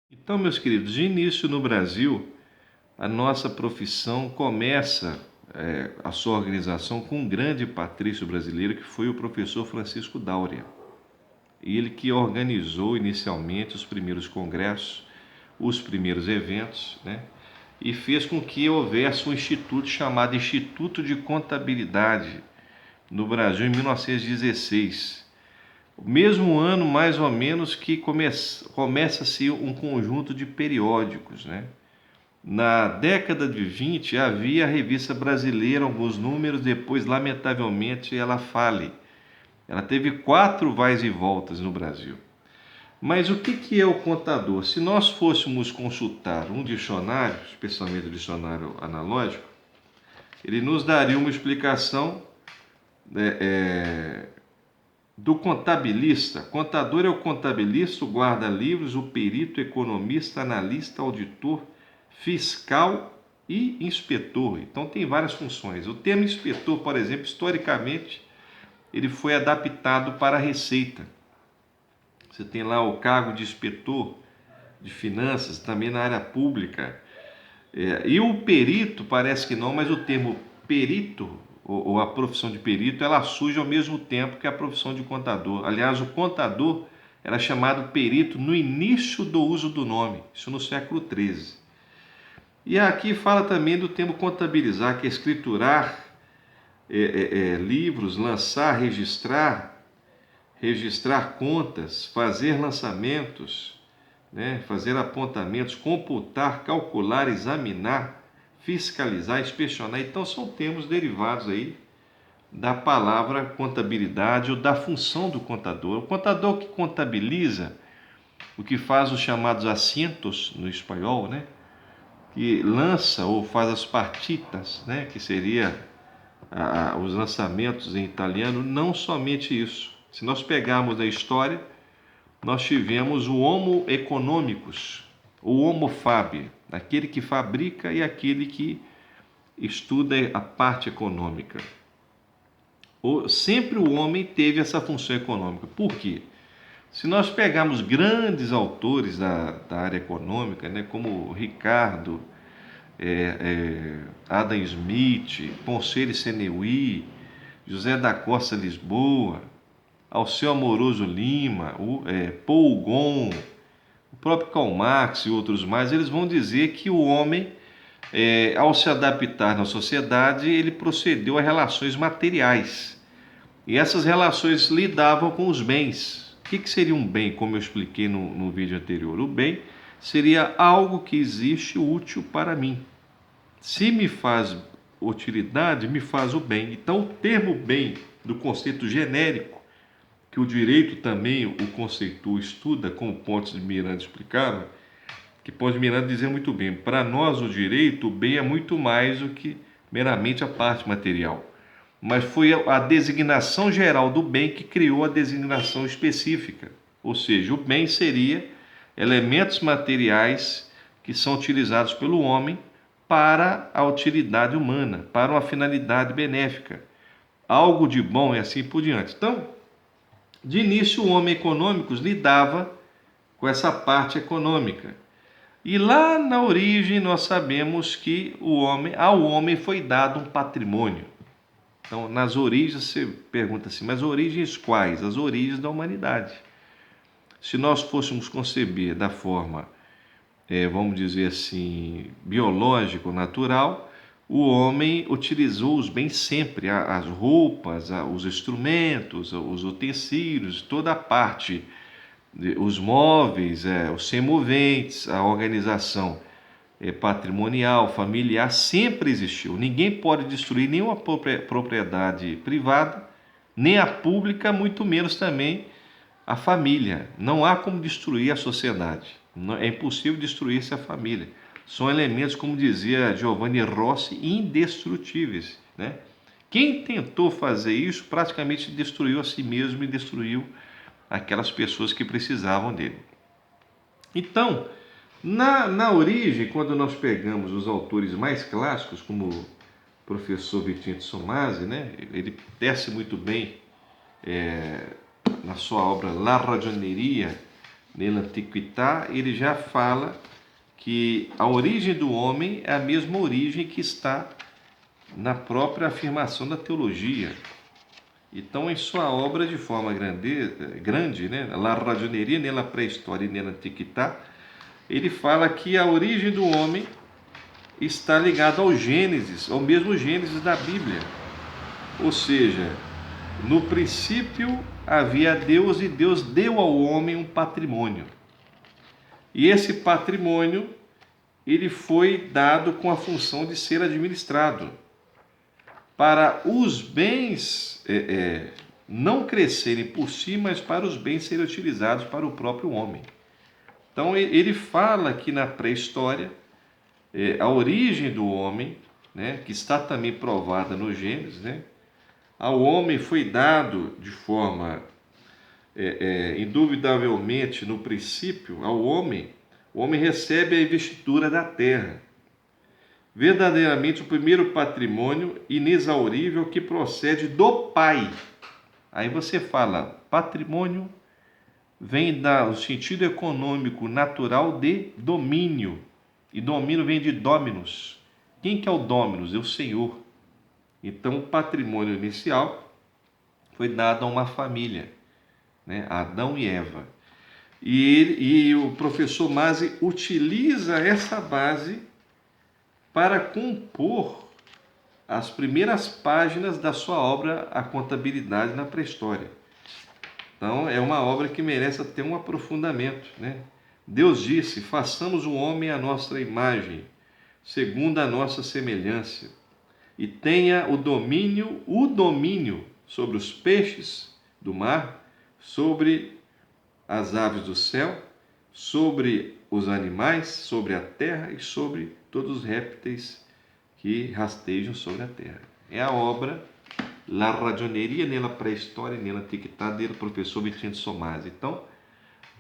Então, meus queridos, de início no Brasil, a nossa profissão começa a sua organização com um grande patrício brasileiro que foi o professor Francisco Dáurea. Ele que organizou inicialmente os primeiros congressos, os primeiros eventos, né? E fez com que houvesse um instituto chamado Instituto de Contabilidade no Brasil em 1916. O mesmo ano, mais ou menos, que começa-se um conjunto de periódicos, né? Na década de 20 havia a revista brasileira, alguns números, depois, lamentavelmente, ela fale. Ela teve 4 vais e voltas no Brasil. Mas o que é o contador? Se nós fôssemos consultar um dicionário, especialmente o dicionário analógico, ele nos daria uma explicação do contabilista. Contador é o contabilista, o guarda-livros, o perito, economista, analista, auditor, fiscal e inspetor. Então tem várias funções. O termo inspetor, por exemplo, historicamente, ele foi adaptado para a Receita. Você tem lá o cargo de inspetor de finanças, também na área pública. E o perito, parece que não, mas o termo perito, ou a profissão de perito, ela surge ao mesmo tempo que a profissão de contador. Aliás, o contador era chamado perito no início do uso do nome, isso no século XIII. E aqui fala também do termo contabilizar, que é escriturar livros, lançar, registrar contas, fazer lançamentos, né? Fazer apontamentos, computar, calcular, examinar, fiscalizar, inspecionar. Então são termos derivados aí da palavra contabilidade ou da função do contador. O contador que contabiliza, o que faz os chamados assentos no espanhol, né? Que lança ou faz as partitas, né? Que seria os lançamentos em italiano. Não somente isso. Se nós pegarmos a história, nós tivemos o Homo economicus, o Homo faber, aquele que fabrica e aquele que estuda a parte econômica. Sempre o homem teve essa função econômica. Por quê? Se nós pegarmos grandes autores da área econômica, né, como Ricardo, Adam Smith, Ponceiro e Seneuí, José da Costa Lisboa, Alceu Amoroso Lima, Paul Gon, o próprio Karl Marx e outros mais, eles vão dizer que o homem, ao se adaptar na sociedade, ele procedeu a relações materiais. E essas relações lidavam com os bens. O que seria um bem, como eu expliquei no vídeo anterior? O bem seria algo que existe útil para mim. Se me faz utilidade, me faz o bem. Então, o termo bem, do conceito genérico, que o direito também o conceitua, estuda, como Pontes de Miranda explicava, que Pontes de Miranda dizia muito bem, para nós o direito, o bem é muito mais do que meramente a parte material. Mas foi a designação geral do bem que criou a designação específica. Ou seja, o bem seria elementos materiais que são utilizados pelo homem para a utilidade humana, para uma finalidade benéfica. Algo de bom e assim por diante. Então, de início, o homem econômico lidava com essa parte econômica. E lá na origem nós sabemos que ao homem foi dado um patrimônio. Então, nas origens, você pergunta assim, mas origens quais? As origens da humanidade. Se nós fôssemos conceber da forma, vamos dizer assim, biológico, natural, o homem utilizou os bens sempre, as roupas, os instrumentos, os utensílios, toda a parte, os móveis, os semoventes, a organização patrimonial, familiar, sempre existiu. Ninguém pode destruir nenhuma propriedade privada, nem a pública, muito menos também a família. Não há como destruir a sociedade. É impossível destruir-se a família. São elementos, como dizia Giovanni Rossi, indestrutíveis, né? Quem tentou fazer isso praticamente destruiu a si mesmo e destruiu aquelas pessoas que precisavam dele. Então, na origem, quando nós pegamos os autores mais clássicos, como o professor Vitinho de Somasi, né, ele tece muito bem na sua obra La Ragioneria nella antiquità, ele já fala que a origem do homem é a mesma origem que está na própria afirmação da teologia. Então, em sua obra, de forma grande, né, La Ragioneria nella Pré-História e nella Antiquità, ele fala que a origem do homem está ligada ao Gênesis, ao mesmo Gênesis da Bíblia. Ou seja, no princípio havia Deus e Deus deu ao homem um patrimônio. E esse patrimônio, ele foi dado com a função de ser administrado, para os bens não crescerem por si, mas para os bens serem utilizados para o próprio homem. Então ele fala que na pré-história, a origem do homem, né, que está também provada no Gênesis, né, ao homem foi dado de forma, indubitavelmente no princípio, o homem recebe a investidura da terra. Verdadeiramente o primeiro patrimônio inexaurível que procede do Pai. Aí você fala, patrimônio vem do sentido econômico natural de domínio. E domínio vem de dominus. Quem que é o dominus? É o Senhor. Então o patrimônio inicial foi dado a uma família, né? Adão e Eva. E o professor Masi utiliza essa base para compor as primeiras páginas da sua obra A Contabilidade na Pré-História. Então, é uma obra que merece ter um aprofundamento, né? Deus disse, façamos o homem à nossa imagem, segundo a nossa semelhança, e tenha o domínio sobre os peixes do mar, sobre as aves do céu, sobre os animais, sobre a terra e sobre todos os répteis que rastejam sobre a terra. É a obra La Ragioneria nella Pré-História e nella Antiquità do professor Vincenzo Somasi. Então,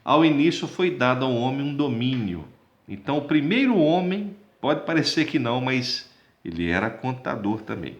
ao início foi dado ao homem um domínio. Então, o primeiro homem, pode parecer que não, mas ele era contador também.